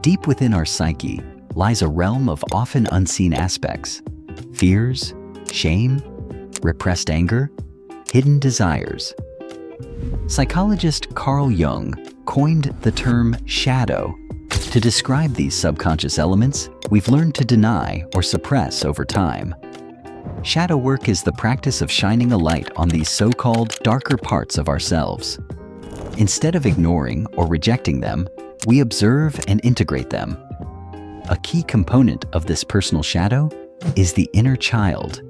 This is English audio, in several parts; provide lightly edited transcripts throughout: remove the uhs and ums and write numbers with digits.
Deep within our psyche lies a realm of often unseen aspects: fears, shame, repressed anger, hidden desires. Psychologist Carl Jung coined the term shadow to describe these subconscious elements we've learned to deny or suppress over time. Shadow work is the practice of shining a light on these so-called darker parts of ourselves. Instead of ignoring or rejecting them, we observe and integrate them. A key component of this personal shadow is the inner child,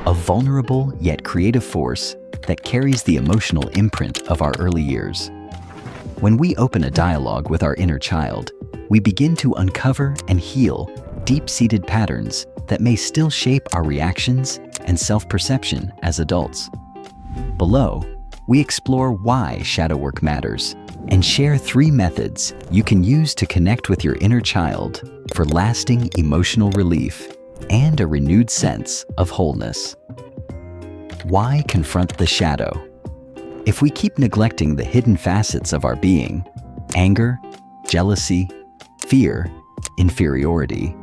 a vulnerable yet creative force that carries the emotional imprint of our early years. When we open a dialogue with our inner child, we begin to uncover and heal deep-seated patterns that may still shape our reactions and self-perception as adults. Below, we explore why shadow work matters and share 3 methods you can use to connect with your inner child for lasting emotional relief and a renewed sense of wholeness. Why confront the shadow? If we keep neglecting the hidden facets of our being, anger, jealousy, fear, inferiority,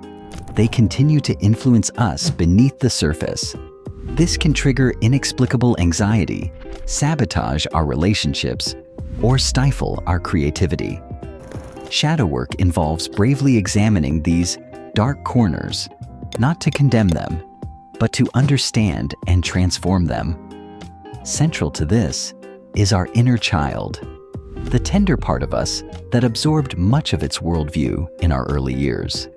they continue to influence us beneath the surface. This can trigger inexplicable anxiety, sabotage our relationships, or stifle our creativity. Shadow work involves bravely examining these dark corners, not to condemn them, but to understand and transform them. Central to this is our inner child, the tender part of us that absorbed much of its worldview in our early years.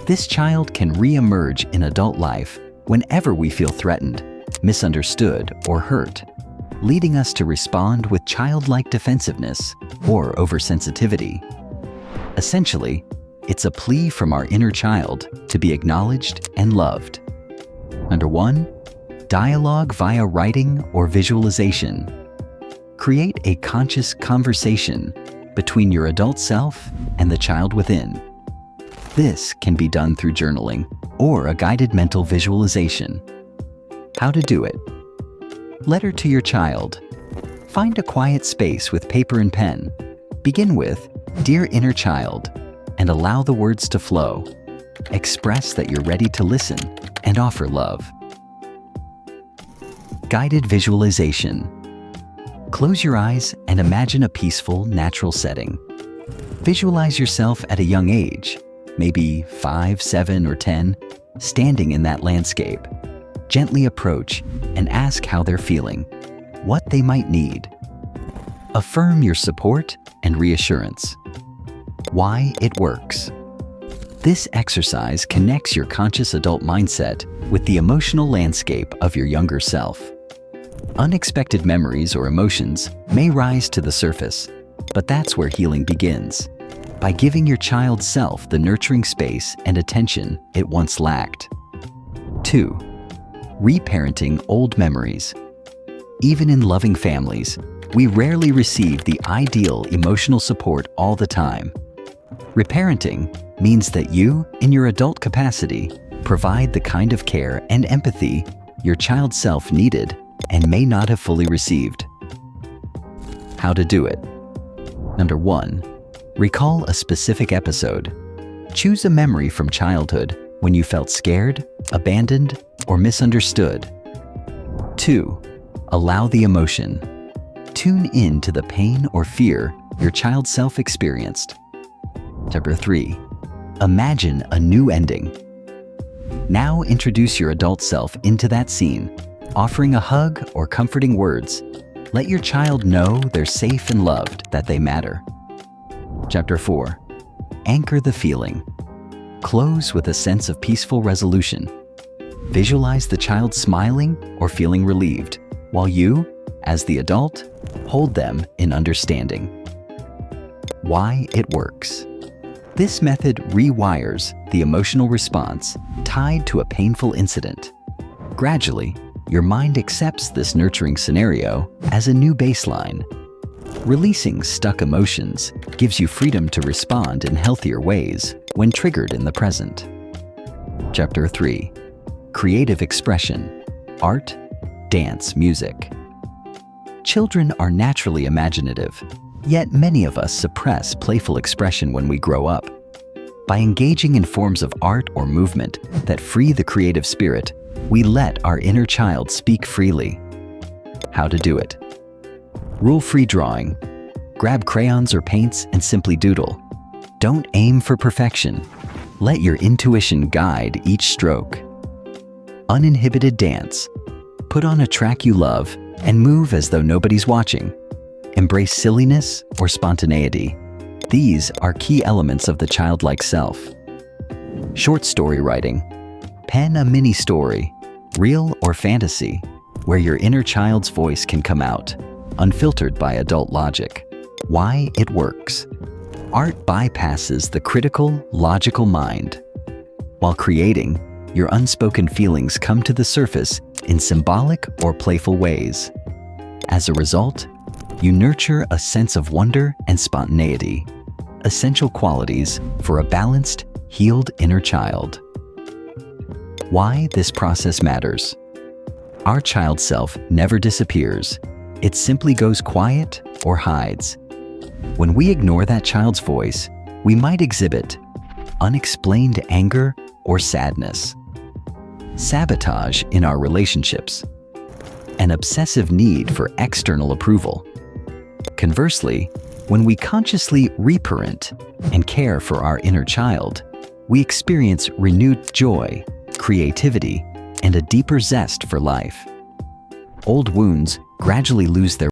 This child can re-emerge in adult life whenever we feel threatened, misunderstood, or hurt, leading us to respond with childlike defensiveness or oversensitivity. Essentially, it's a plea from our inner child to be acknowledged and loved. Number 1, dialogue via writing or visualization. Create a conscious conversation between your adult self and the child within. This can be done through journaling or a guided mental visualization. How to do it? Letter to your child. Find a quiet space with paper and pen. Begin with, "Dear inner child," and allow the words to flow. Express that you're ready to listen and offer love. Guided visualization. Close your eyes and imagine a peaceful, natural setting. Visualize yourself at a young age, maybe 5, 7, or 10, standing in that landscape. Gently approach and ask how they're feeling, what they might need. Affirm your support and reassurance. Why it works. This exercise connects your conscious adult mindset with the emotional landscape of your younger self. Unexpected memories or emotions may rise to the surface, but that's where healing begins, by giving your child's self the nurturing space and attention it once lacked. 2. Reparenting old memories. Even in loving families, we rarely receive the ideal emotional support all the time. Reparenting means that you, in your adult capacity, provide the kind of care and empathy your child's self needed and may not have fully received. How to do it? Number 1, recall a specific episode. Choose a memory from childhood when you felt scared, abandoned, or misunderstood. 2, allow the emotion. Tune in to the pain or fear your child's self experienced. Number 3, imagine a new ending. Now introduce your adult self into that scene, offering a hug or comforting words. Let your child know they're safe and loved, that they matter. Chapter 4, anchor the feeling. Close with a sense of peaceful resolution. Visualize the child smiling or feeling relieved, while you, as the adult, hold them in understanding. Why it works. This method rewires the emotional response tied to a painful incident. Gradually, your mind accepts this nurturing scenario as a new baseline. Releasing stuck emotions gives you freedom to respond in healthier ways when triggered in the present. Chapter 3, creative expression, art, dance, music. Children are naturally imaginative, yet many of us suppress playful expression when we grow up, By engaging in forms of art or movement that free the creative spirit, we let our inner child speak freely. How to do it? Rule-free drawing. Grab crayons or paints and simply doodle. Don't aim for perfection. Let your intuition guide each stroke. Uninhibited dance. Put on a track you love and move as though nobody's watching. Embrace silliness or spontaneity. These are key elements of the childlike self. Short story writing. Pen a mini story, real or fantasy, where your inner child's voice can come out, unfiltered by adult logic. Why it works. Art bypasses the critical, logical mind. While creating, your unspoken feelings come to the surface in symbolic or playful ways. As a result, you nurture a sense of wonder and spontaneity, essential qualities for a balanced, healed inner child. Why this process matters. Our child self never disappears. It simply goes quiet or hides. When we ignore that child's voice, we might exhibit unexplained anger or sadness, sabotage in our relationships, an obsessive need for external approval. Conversely, when we consciously reparent and care for our inner child, we experience renewed joy, creativity, and a deeper zest for life. Old wounds gradually lose their